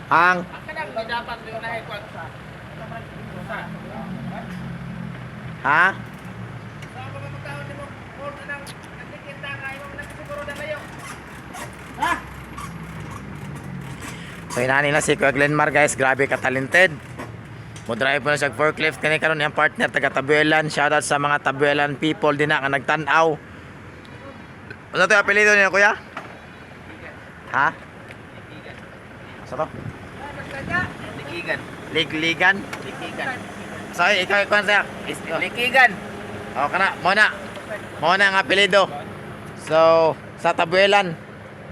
Ang Kadang di dapat liunahin ko sa. ha? Sa mga magkaon nimo, all nang nagtitinda ka imong nagsiguro na kayo. Ha? So inani na si Kuya Glenmar guys, grabe ka talented. Mo drive po na siya forklift kani karon yang partner taga Tabuelan. Shoutout sa mga Tabuelan people din na nga nagtan-aw. Ano to yung apelyido niya kuya? Ha? Sa to? Likigan. Ligligan? Likigan. So ikaw ikaw siya? Likigan. O kana, mo na ang apelyido. So sa Tabuelan.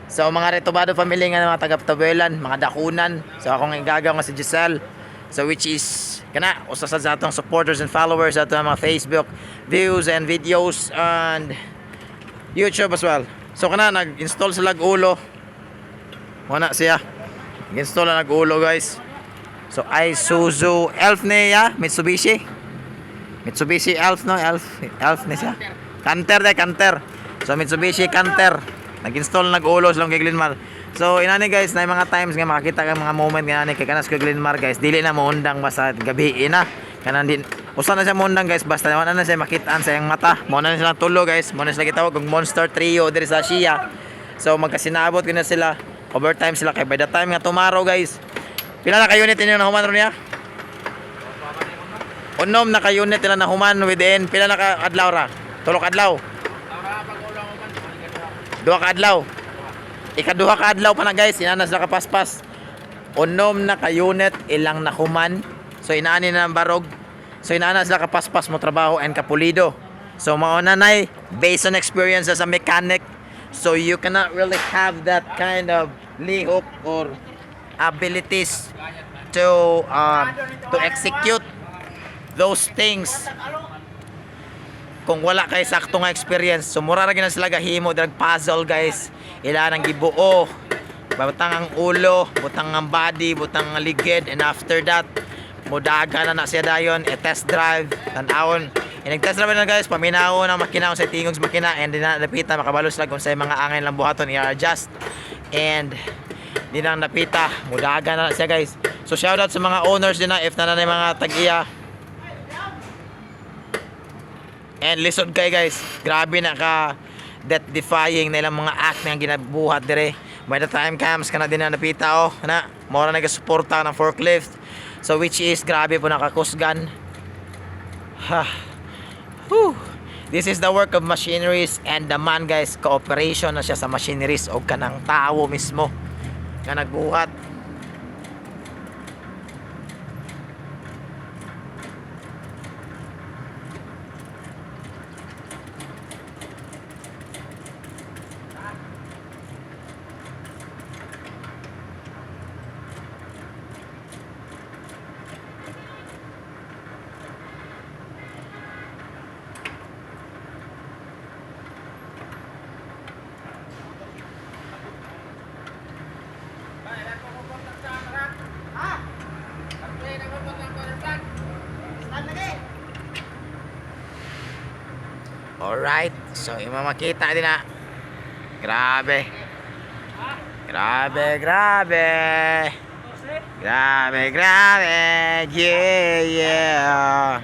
So mga Retobado family nga mga taga Tabuelan, mga dakunan. So akong igagaw nga si Giselle. So which is kana usa sa atong supporters and followers ato mga Facebook views and videos and YouTube as well. So kana nag-install sa lag-ulo. Wala siya. Nag-install na nag-ulo guys. So Isuzu Elf niya, Mitsubishi. Mitsubishi Elf no, Elf ni siya. Canter. So Mitsubishi Canter. Nag-install nag-ulo sa kay Glenmar. So inani guys, na mga times nga makita ka mga moment nga ni kay kanas kay Glenmar guys. Dili na mo undang basta gabi na. Kanan din usa na siya mo undang guys, basta wala na siya makitaan sa iyang mata. Mo na sila tulo guys. Mo na sila gitawag og Monster Trio diri sa Asia. So magkasinabot gina sila. Overtime sila kay by the time nga tomorrow guys. Pila na ka unit ninyo na human ron niya? Unom na ka unit nila na human within pila na ka adlaw ra? Tulo ka adlaw. Duha ka adlaw. Ikaduha ka adlaw pa na guys, inanas na kapaspas. Unom na ka unit ilang nahuman. So inaani na ng barog. So inanas na kapaspas mo trabaho and kapulido. So mauna nay based on experience as a mechanic. So you cannot really have that kind of lihok or abilities to execute those things kung wala kay sakto nga experience. So mura ra gyud sila gahimo drag puzzle guys. Ila nang gibuo, butang ang ulo, butang ang body, butang ang ligid, and after that mudaga na siya dayon test drive tan-awon. Nag-test drive na guys, paminaw na makina sa tingog sa makina, and din na napita makabalos lang kung sa mga angin lang buhaton i-adjust, and di na napita mudaga na siya guys. So shoutout sa mga owners din na if na mga tag-iya. And lisod kay guys, grabe na ka death defying na ilang mga act na ginabuhat dire. By the time comes kana din na napita na mora na gasuporta ng forklift. So which is grabe po nakakusgan. Ha. Whew. This is the work of machineries and the man guys, cooperation na siya sa machineries o kanang tao mismo nga nagbuhat. Alright, so yung makita din na. Grabe. Yeah.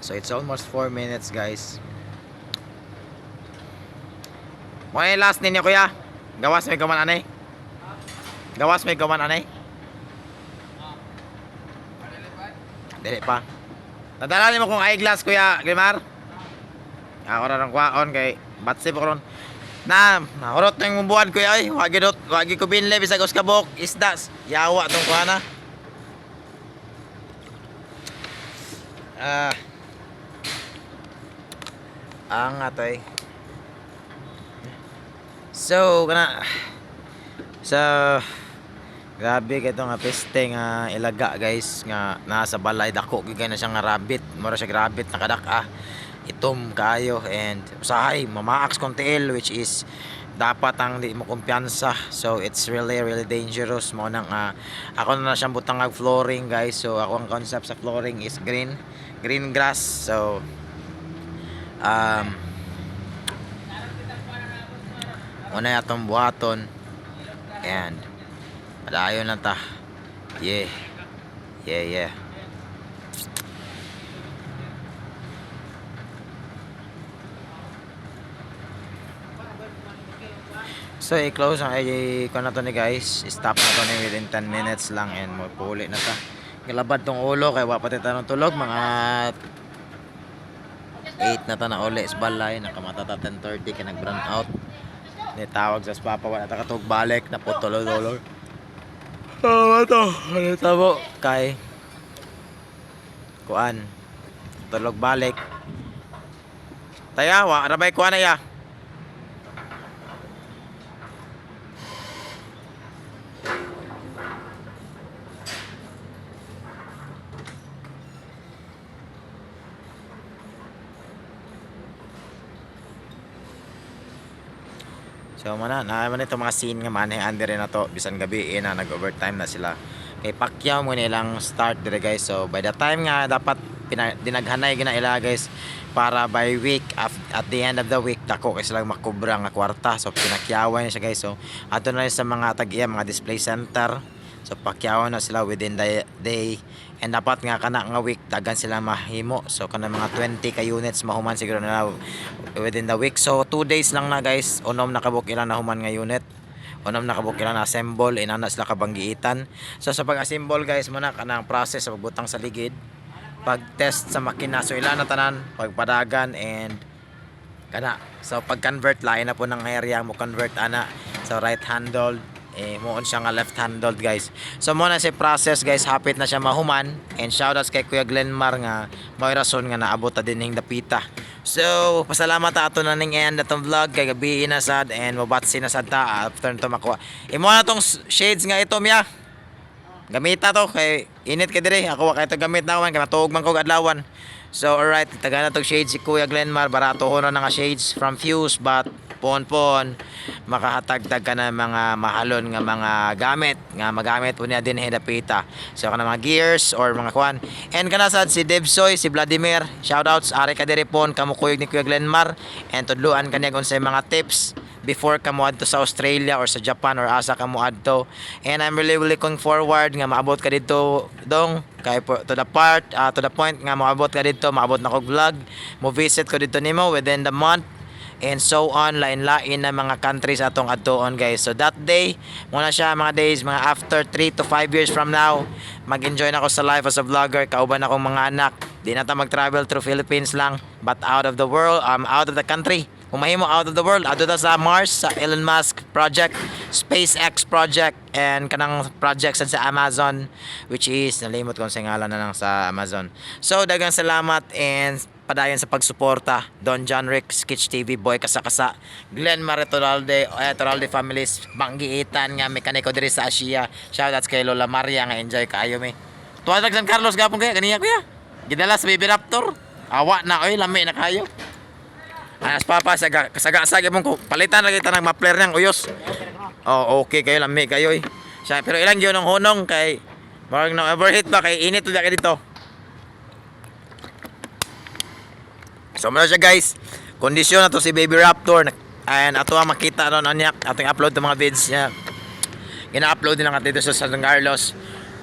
So it's almost 4 minutes guys. Mo ay last ninyo kuya. Gawas may gaman anay. Dili pa. Nadala mo kung eyeglass kuya Grimar. Ako ra nang kwaon kay batsi pa karon. Nahurot na yung buwan kuya ay. Wagi ko binle bisag uskabok isda. Yawa tong kuana. Ang atoy. So, grabe kay nga peste nga ilaga guys nga nasa balay dako gigay na siya nga rabbit. Mura siya rabbit nakadak itom kayo and usahay mamaaks kong tiil which is dapat ang di mo kumpiyansa. So it's really dangerous mo nang ako na siyang butang flooring guys. So ako ang concept sa flooring is green grass. So una yatong buhaton and padayon lang ta. Yeah. So i-close ang ko na to ni guys. Stop na to ni within 10 minutes lang and magpuli na ta. Gilabad tong ulo kay wa pati tanong tulog mga 8 na ta na uli is balay nakamata ta 10:30 kay nag-brown out. Ni tawag sa papa wala ta katog balik na putol-dolor. Ano tabo kay kuan tulog balik. Tayawa rabay kuan na ya. So naman ito mga scene nga manay rin na to bisan gabi na nag-overtime na sila. Kay Pacquiao mo nilang start dire guys. So by the time nga dapat dinaghanay gina ila guys para by week at the end of the week dako kay sila makubra nga kwarta. So pinakyawan na siya guys. So ato na sa mga tag-iya mga display center. So pakyawan na sila within the day and dapat nga kana nga week dagan sila mahimo. So kana mga 20 ka units mahuman siguro na within the week. So 2 days lang na guys. Unom nakabuk ilan na human nga unit. Unom nakabuk ilan na assemble inana sila kabanggiitan. So sa pag-assemble guys muna kanang process sa pagbutang sa ligid. Pag-test sa makina. So ilan na tanan pagpadagan and kana. So pag-convert lain na po ng area mo convert ana. So right handled moon siya nga left handled guys. So muna si process guys hapit na siya mahuman and shoutouts kay Kuya Glenmar nga may rason nga naabot ta din ning dapita. So pasalamat ato na ning end atong vlog kay gabi na sad and mabatsi na sad ta after to makuha. Imo na tong shades nga ito miya. Gamita to kay init kay dire ako kay to gamit na man kay matuog man ko adlawan. So alright taga na tong shades si Kuya Glenmar barato ko na nga shades from Fuse but pon makahatagtag ka na mga mahalon nga mga gamit nga magamit po niya din hidapita. So kana mga gears or mga kwan and kana sad si Devsoy si Vladimir shoutouts ari ka diri pon kamukuyog ni Kuya Glenmar and tudluan kaniya unsay mga tips before ka mo adto sa Australia or sa Japan or asa ka mo adto and I'm really looking forward nga maabot ka dito dong kay to the point nga maabot ka dito maabot na kog vlog mo visit ko dito nimo within the month and so on lain-lain na mga countries atong adtoon guys. So that day muna siya mga days mga after 3 to 5 years from now mag-enjoy na ako sa life as a vlogger kauban akong mga anak di na ta mag-travel through Philippines lang but out of the world out of the country kung mahimo out of the world adto ta sa Mars sa Elon Musk project SpaceX project and kanang project sa Amazon which is nalimot ko sa ngalan na lang sa Amazon. So daghang salamat and padayon sa pagsuporta Don John Rick Sketch TV Boy Kasakasa Glenmar Toralde families banggiitan nga mekaniko diri sa Asia. Shoutouts kay Lola Maria nga enjoy kaayo mi tuwag San Carlos gapon kaya kaniya kuya gidala sa Baby Raptor awa na oy lami na kayo anas papa saga mong ko palitan lagi ta ng mapler nang uyos. Oh okay kayo lami kayo eh. Pero ilang yun ang hunong kay marang na overheat ba kay init ulit dito. So muna siya guys, kondisyon na to si Baby Raptor and ato ang makita ron anyak ating upload ng mga vids niya. Gina-upload din lang dito sa San Carlos.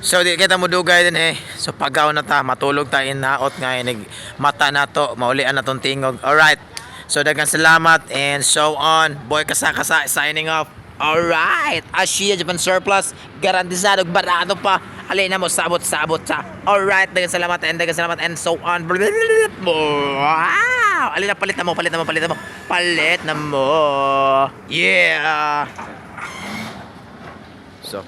So di kita mo dugay din so pagaw na ta, matulog ta inaot nga inig mata na to, maulian na tong tingog. Alright, so daghang salamat and so on. Boy Kasakasa signing off. Alright, Asia Japan surplus, garantisado, barado pa. Alin na mo, sabot sa. Alright, dagang salamat and so on. Wow! Alin na, palit na mo. Palit na mo. Yeah! So,